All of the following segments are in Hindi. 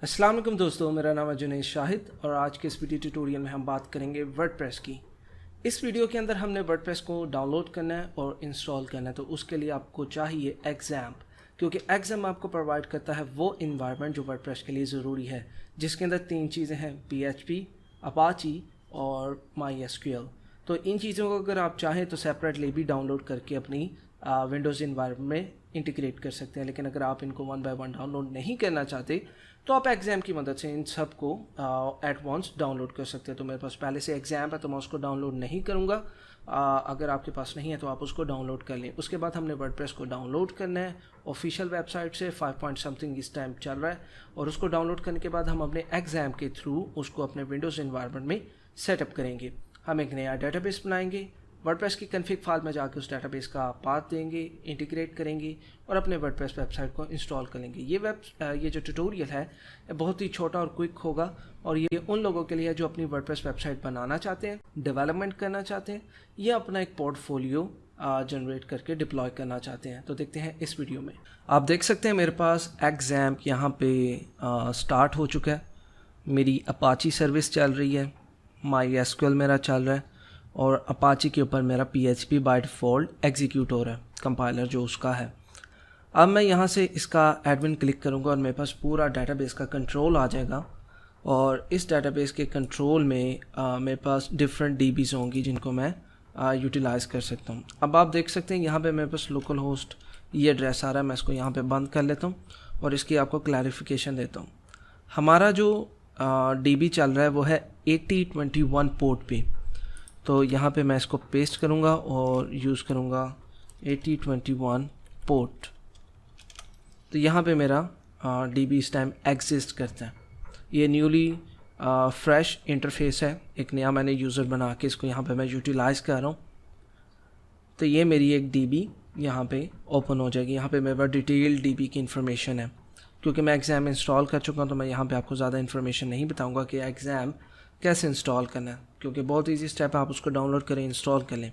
अस्सलाम वालेकुम दोस्तों, मेरा नाम है जुनैद शाहिद और आज के इस वीडियो ट्यूटोरियल में हम बात करेंगे वर्डप्रेस की। इस वीडियो के अंदर हमने वर्डप्रेस को डाउनलोड करना है और इंस्टॉल करना है। तो उसके लिए आपको चाहिए एग्ज़ैम्प, क्योंकि एग्ज़ैम्प आपको प्रोवाइड करता है वो इन्वायरमेंट जो वर्डप्रेस के लिए ज़रूरी है, जिसके अंदर 3 चीज़ें हैं: PHP, अपाची और MySQL। तो इन चीज़ों को अगर आप चाहें तो सेपरेटली भी डाउनलोड करके अपनी विंडोज़ इन्वायरमेंट में इंटीग्रेट कर सकते हैं। लेकिन अगर आप इनको 1 बाय 1 डाउनलोड नहीं करना चाहते तो आप एग्ज़ैम्प की मदद से इन सब को एट वंस डाउनलोड कर सकते हैं। तो मेरे पास पहले से एग्ज़ैम्प है तो मैं उसको डाउनलोड नहीं करूँगा। अगर आपके पास नहीं है तो आप उसको डाउनलोड कर लें। उसके बाद हमने वर्डप्रेस को डाउनलोड करना है ऑफिशियल वेबसाइट से। 5 पॉइंट समथिंग इस टाइम चल रहा है और उसको डाउनलोड करने के बाद हम अपने एग्ज़ैम्प के थ्रू उसको अपने विंडोज़ इन्वायरमेंट में सेटअप करेंगे। हम एक नया डेटाबेस बनाएंगे, वर्डप्रेस की कन्फिग फाइल में जाकर उस डेटाबेस का पाथ देंगे, इंटीग्रेट करेंगे और अपने वर्डप्रेस वेबसाइट को इंस्टॉल कर लेंगे। ये जो ट्यूटोरियल है बहुत ही छोटा और क्विक होगा और ये उन लोगों के लिए है जो अपनी वर्डप्रेस वेबसाइट बनाना चाहते हैं, डेवलपमेंट करना चाहते हैं या अपना एक पोर्टफोलियो जनरेट करके डिप्लॉय करना चाहते हैं। तो देखते हैं इस वीडियो में। आप देख सकते हैं मेरे पास एग्ज़ैम्प यहाँ पे स्टार्ट हो चुका है। मेरी अपाची सर्विस चल रही है, MySQL मेरा चल रहा है और अपाची के ऊपर मेरा PHP बाय डिफ़ॉल्ट एग्जीक्यूट हो रहा है, कंपाइलर जो उसका है। अब मैं यहाँ से इसका एडमिन क्लिक करूँगा और मेरे पास पूरा डेटाबेस का कंट्रोल आ जाएगा और इस डेटाबेस के कंट्रोल में मेरे पास डिफरेंट DBs होंगी जिनको मैं यूटिलाइज़ कर सकता हूँ। अब आप देख सकते हैं यहाँ पे मेरे पास लोकल होस्ट ये एड्रेस आ रहा है। मैं इसको यहाँ पे बंद कर लेता हूँ और इसकी आपको क्लैरिफिकेशन देता हूँ। हमारा जो DB चल रहा है वो है 8021 पोर्ट पे। तो यहाँ पे मैं इसको पेस्ट करूँगा और यूज़ करूँगा 8021 पोर्ट। तो यहाँ पे मेरा DB इस टाइम एग्जिस्ट करता है। ये न्यूली फ्रेश इंटरफेस है, एक नया मैंने यूज़र बना के इसको यहाँ पे मैं यूटिलाइज़ कर रहा हूँ। तो ये मेरी एक DB यहाँ पे ओपन हो जाएगी। यहाँ पे मेरे पास डिटेल DB की इन्फॉर्मेशन है। क्योंकि मैं एग्ज़ैम्प इंस्टॉल कर चुका हूँ तो मैं यहाँ पे आपको ज़्यादा इन्फॉर्मेशन नहीं बताऊँगा कि एग्ज़ैम्प कैसे इंस्टॉल करना है, क्योंकि बहुत इजी स्टेप है, आप उसको डाउनलोड करें, इंस्टॉल कर लें।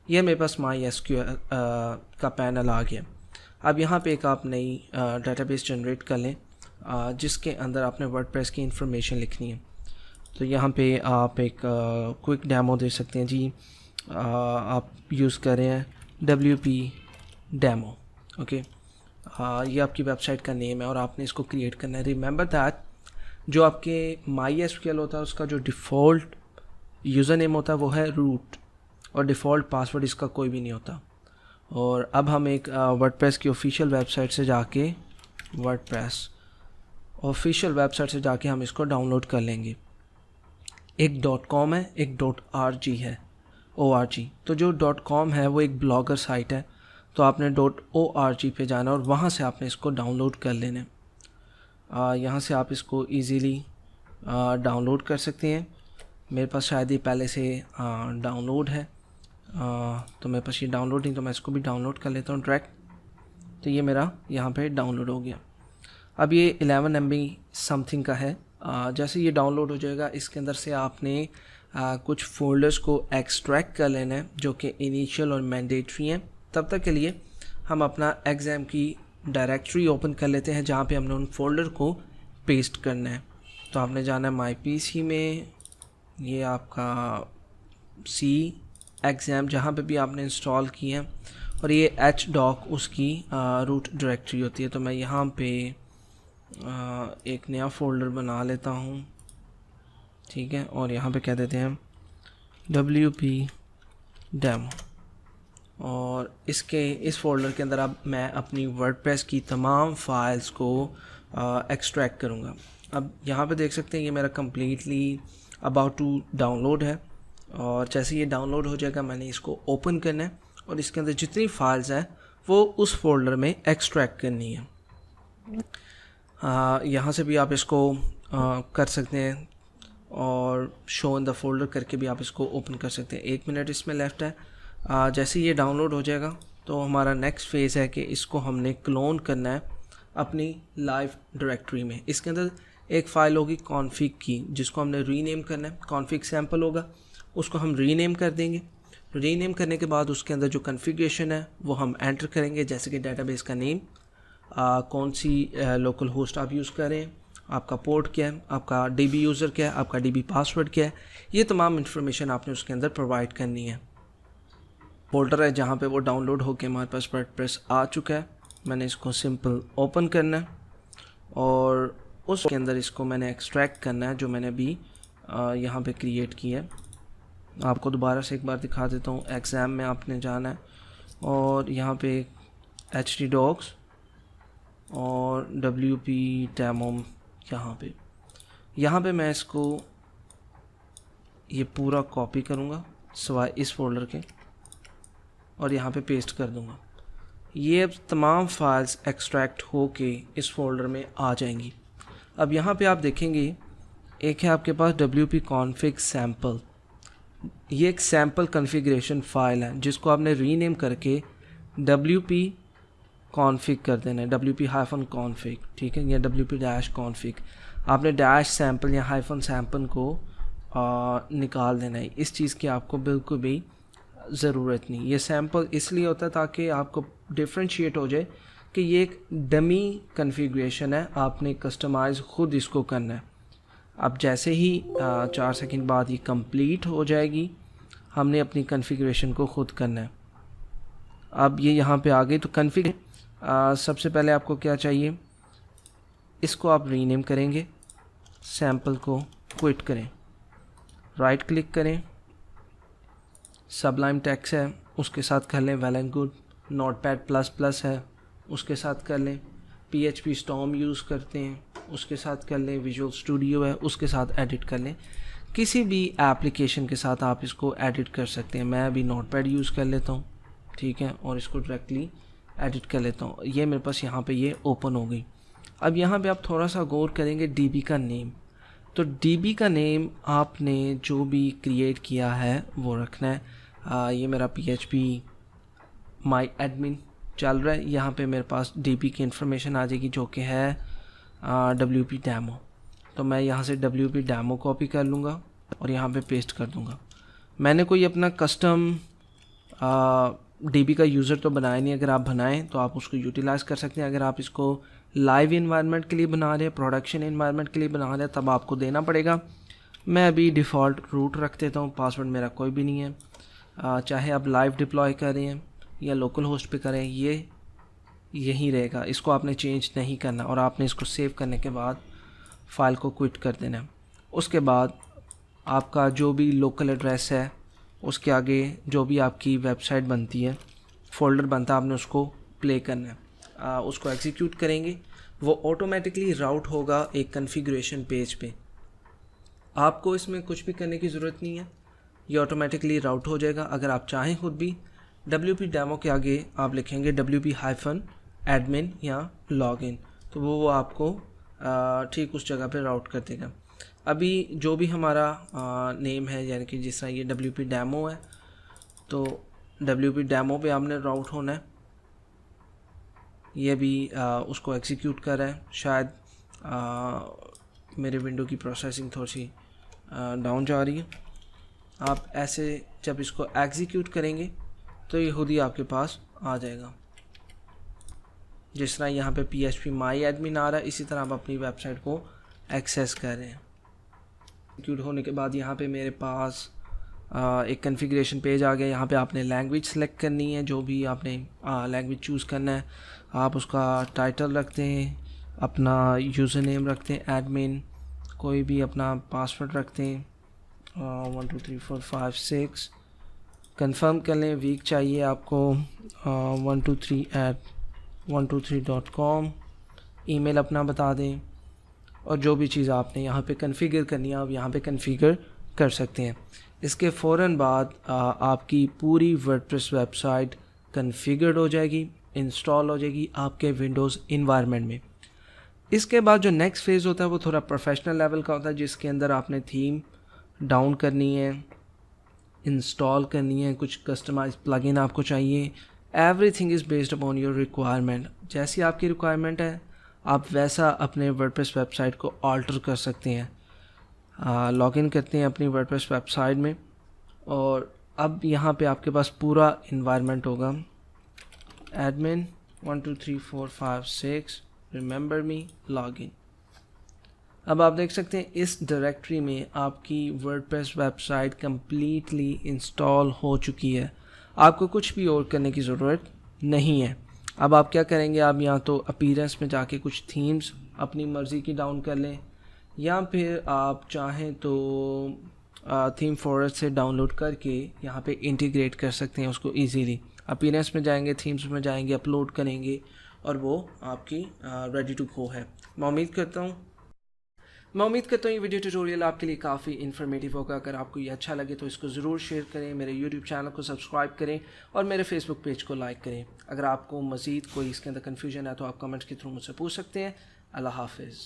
यह मेरे पास MySQL का पैनल आ गया। अब यहाँ पे एक आप नई डेटाबेस जनरेट कर लें जिसके अंदर आपने वर्डप्रेस की इन्फॉर्मेशन लिखनी है। तो यहाँ पे आप एक क्विक डेमो दे सकते हैं जी। आप यूज़ कर रहे हैं WP डेमो, ओके। ये आपकी वेबसाइट का नेम है और आपने इसको क्रिएट करना है। रिमेंबर दैट जो आपके MySQL होता है उसका जो डिफ़ॉल्ट यूज़र नेम होता है वो है रूट और डिफ़ॉल्ट पासवर्ड इसका कोई भी नहीं होता। और अब हम एक वर्डप्रेस की ऑफिशियल वेबसाइट से जाके हम इसको डाउनलोड कर लेंगे। एक .com है, एक .org है, org। तो जो .com है वो एक ब्लॉगर साइट है, तो आपने .org पे जाना और वहाँ से आपने इसको डाउनलोड कर लेना। यहाँ से आप इसको इजीली डाउनलोड कर सकते हैं। मेरे पास शायद ये पहले से डाउनलोड है, तो मेरे पास ये डाउनलोड नहीं, तो मैं इसको भी डाउनलोड कर लेता हूँ डायरेक्ट। तो ये मेरा यहाँ पे डाउनलोड हो गया। अब ये 11 MB समथिंग का है। जैसे ये डाउनलोड हो जाएगा इसके अंदर से आपने कुछ फोल्डर्स को एक्सट्रैक्ट कर लेना है जो कि इनिशियल और मैंडेटरी हैं। तब तक के लिए हम अपना एग्ज़ैम्प की डायरेक्टरी ओपन कर लेते हैं जहाँ पे हमने उन फोल्डर को पेस्ट करना है। तो आपने जाना है माई PC में, ये आपका C एग्ज़ैम्प जहाँ पे भी आपने इंस्टॉल किए हैं, और ये HDoc उसकी रूट डायरेक्टरी होती है। तो मैं यहाँ पे एक नया फ़ोल्डर बना लेता हूँ, ठीक है, और यहाँ पे कह देते हैं WP डेमो और इस फोल्डर के अंदर अब मैं अपनी वर्डप्रेस की तमाम फाइल्स को एक्सट्रैक्ट करूँगा। अब यहाँ पे देख सकते हैं ये मेरा कम्प्लीटली अबाउट टू डाउनलोड है और जैसे ये डाउनलोड हो जाएगा मैंने इसको ओपन करना है और इसके अंदर जितनी फाइल्स हैं वो उस फोल्डर में एक्सट्रैक्ट करनी है। यहाँ से भी आप इसको कर सकते हैं और शो इन द फोल्डर करके भी आप इसको ओपन कर सकते हैं। 1 मिनट इसमें लेफ्ट है। जैसे ये डाउनलोड हो जाएगा तो हमारा नेक्स्ट फेज़ है कि इसको हमने क्लोन करना है अपनी लाइव डायरेक्टरी में। इसके अंदर एक फ़ाइल होगी कॉन्फ़िग की जिसको हमने रीनेम करना है। कॉन्फ़िग सैम्पल होगा, उसको हम रीनेम कर देंगे। रीनेम करने के बाद उसके अंदर जो कॉन्फ़िगरेशन है वो हम एंटर करेंगे, जैसे कि डेटाबेस का नेम, कौन सी लोकल होस्ट आप यूज़ कर रहे हैं, आपका पोर्ट क्या है, आपका DB यूज़र क्या है, आपका DB पासवर्ड क्या है, ये तमाम इन्फॉर्मेशन आपने उसके अंदर प्रोवाइड करनी है। फोल्डर है जहाँ पे वो डाउनलोड होके हमारे पास वर्डप्रेस आ चुका है। मैंने इसको सिंपल ओपन करना है और उसके अंदर इसको मैंने एक्सट्रैक्ट करना है जो मैंने अभी यहाँ पे क्रिएट किया है। आपको दोबारा से एक बार दिखा देता हूँ। एग्ज़ाम में आपने जाना है और यहाँ पे htdocs और WP डेमो यहाँ पे मैं इसको ये पूरा कॉपी करूँगा सिवाय इस फोल्डर के और यहाँ पे पेस्ट कर दूँगा। ये अब तमाम फाइल्स एक्सट्रैक्ट होके इस फोल्डर में आ जाएंगी। अब यहाँ पे आप देखेंगे एक है आपके पास WP config sample, ये एक सैम्पल कॉन्फ़िगरेशन फाइल है जिसको आपने रीनेम करके WP config कर देना है, WP-config, ठीक है, या WP-config। आपने डैश सैम्पल या हाइफन सैम्पल को निकाल देना है। इस चीज़ की आपको बिल्कुल भी ज़रूरत नहीं। ये सैम्पल इसलिए होता है ताकि आपको डिफ्रेंशिएट हो जाए कि ये एक डमी कॉन्फ़िगरेशन है, आपने कस्टमाइज़ ख़ुद इसको करना है। अब जैसे ही 4 सेकंड बाद ये कंप्लीट हो जाएगी, हमने अपनी कॉन्फ़िगरेशन को ख़ुद करना है। अब ये यहाँ पे आ गई। तो कॉन्फ़िग सबसे पहले आपको क्या चाहिए, इसको आप रीनेम करेंगे, सैम्पल को क्विट करें, राइट क्लिक करें, सबलाइम टेक्स्ट है उसके साथ कर लें वेल एंड गुड, नोटपैड++ है उसके साथ कर लें, PHP स्टॉर्म यूज़ करते हैं उसके साथ कर लें, विजुअल स्टूडियो है उसके साथ एडिट कर लें। किसी भी एप्लीकेशन के साथ आप इसको एडिट कर सकते हैं। मैं अभी नोटपैड यूज़ कर लेता हूँ, ठीक है, और इसको डायरेक्टली एडिट कर लेता हूँ। ये मेरे पास यहाँ पे ये ओपन हो गई। अब यहाँ पे आप थोड़ा सा गौर करेंगे DB का नेम। तो DB का नेम आपने जो भी क्रिएट किया है वो रखना है। ये मेरा PHP MyAdmin चल रहा है, यहाँ पे मेरे पास DB की इंफॉर्मेशन आ जाएगी जो कि है WP डेमो। तो मैं यहाँ से WP डेमो कॉपी कर लूँगा और यहाँ पे पेस्ट कर दूँगा। मैंने कोई अपना कस्टम DB का यूज़र तो बनाया नहीं। अगर आप बनाएं तो आप उसको यूटिलाइज़ कर सकते हैं। अगर आप इसको लाइव इन्वायरमेंट के लिए बना रहे हैं, प्रोडक्शन इन्वायरमेंट के लिए बना रहे हैं, तब आपको देना पड़ेगा। मैं अभी डिफ़ॉल्ट रूट रख देता हूँ, पासवर्ड मेरा कोई भी नहीं है। चाहे आप लाइव डिप्लॉय करें या लोकल होस्ट पे करें, ये यही रहेगा। इसको आपने चेंज नहीं करना और आपने इसको सेव करने के बाद फ़ाइल को क्विट कर देना। उसके बाद आपका जो भी लोकल एड्रेस है उसके आगे जो भी आपकी वेबसाइट बनती है, फ़ोल्डर बनता है, आपने उसको प्ले करना है। उसको एग्जीक्यूट करेंगे, वो ऑटोमेटिकली राउट होगा एक कॉन्फ़िगरेशन पेज पे। आपको इसमें कुछ भी करने की ज़रूरत नहीं है, ये ऑटोमेटिकली राउट हो जाएगा। अगर आप चाहें खुद भी WP डेमो के आगे आप लिखेंगे WP-admin या लॉगिन, तो वो आपको ठीक उस जगह पे राउट कर देगा। अभी जो भी हमारा नेम है, यानी कि जिस तरह ये WP डेमो है, तो WP डेमो पे आपने राउट होना है। ये भी उसको एग्जीक्यूट कर रहा है। शायद मेरे विंडो की प्रोसेसिंग थोड़ी सी डाउन जा रही है। आप ऐसे जब इसको एग्जीक्यूट करेंगे तो ये खुद ही आपके पास आ जाएगा। जिस तरह यहाँ पे PHP MyAdmin आ रहा है, इसी तरह आप अपनी वेबसाइट को एक्सेस कर रहे हैं। एग्जीक्यूट होने के बाद यहाँ पे मेरे पास एक कॉन्फ़िगरेशन पेज आ गया। यहाँ पे आपने लैंग्वेज सेलेक्ट करनी है, जो भी आपने लैंग्वेज चूज़ करना है। आप उसका टाइटल रखते हैं, अपना यूज़र नेम रखते हैं एडमिन, कोई भी अपना पासवर्ड रखते हैं 1 2 3 4 5 6। कंफर्म कर लें, वीक चाहिए आपको 123@123.com। ईमेल अपना बता दें और जो भी चीज़ आपने यहाँ पे कॉन्फ़िगर करनी है आप यहाँ पे कॉन्फ़िगर कर सकते हैं। इसके फ़ौरन बाद आपकी पूरी वर्डप्रेस वेबसाइट कॉन्फ़िगर्ड हो जाएगी, इंस्टॉल हो जाएगी आपके विंडोज़ इन्वायरमेंट में। इसके बाद जो नेक्स्ट फेज़ होता है वो थोड़ा प्रोफेशनल लेवल का होता है, जिसके अंदर आपने थीम डाउन करनी है, इंस्टॉल करनी है, कुछ कस्टमाइज प्लगइन आपको चाहिए। Everything is based upon your requirement. जैसी आपकी रिक्वायरमेंट है आप वैसा अपने वर्डप्रेस वेबसाइट को ऑल्टर कर सकते हैं। लॉगिन करते हैं अपनी वर्डप्रेस वेबसाइट में और अब यहाँ पे आपके पास पूरा इन्वायरमेंट होगा। एडमिन 1 2 3 4 5 6 रिमेंबर मी लॉगिन। अब आप देख सकते हैं इस डायरेक्टरी में आपकी वर्डप्रेस वेबसाइट कम्प्लीटली इंस्टॉल हो चुकी है। आपको कुछ भी और करने की ज़रूरत नहीं है। अब आप क्या करेंगे, आप या तो अपीयरेंस में जाके कुछ थीम्स अपनी मर्ज़ी की डाउन कर लें, या फिर आप चाहें तो थीम फॉरेस्ट से डाउनलोड करके यहाँ पे इंटीग्रेट कर सकते हैं उसको इजीली। अपीयरेंस में जाएंगे, थीम्स में जाएंगे, अपलोड करेंगे और वो आपकी रेडी टू गो है। मैं उम्मीद करता हूँ ये वीडियो ट्यूटोरियल आपके लिए काफ़ी इन्फॉर्मेटिव होगा। अगर आपको ये अच्छा लगे तो इसको ज़रूर शेयर करें, मेरे यूट्यूब चैनल को सब्सक्राइब करें और मेरे फेसबुक पेज को लाइक करें। अगर आपको मज़ीद कोई इसके अंदर कन्फ्यूजन है तो आप कमेंट्स के थ्रू मुझसे पूछ सकते हैं। अल्लाह हाफिज़।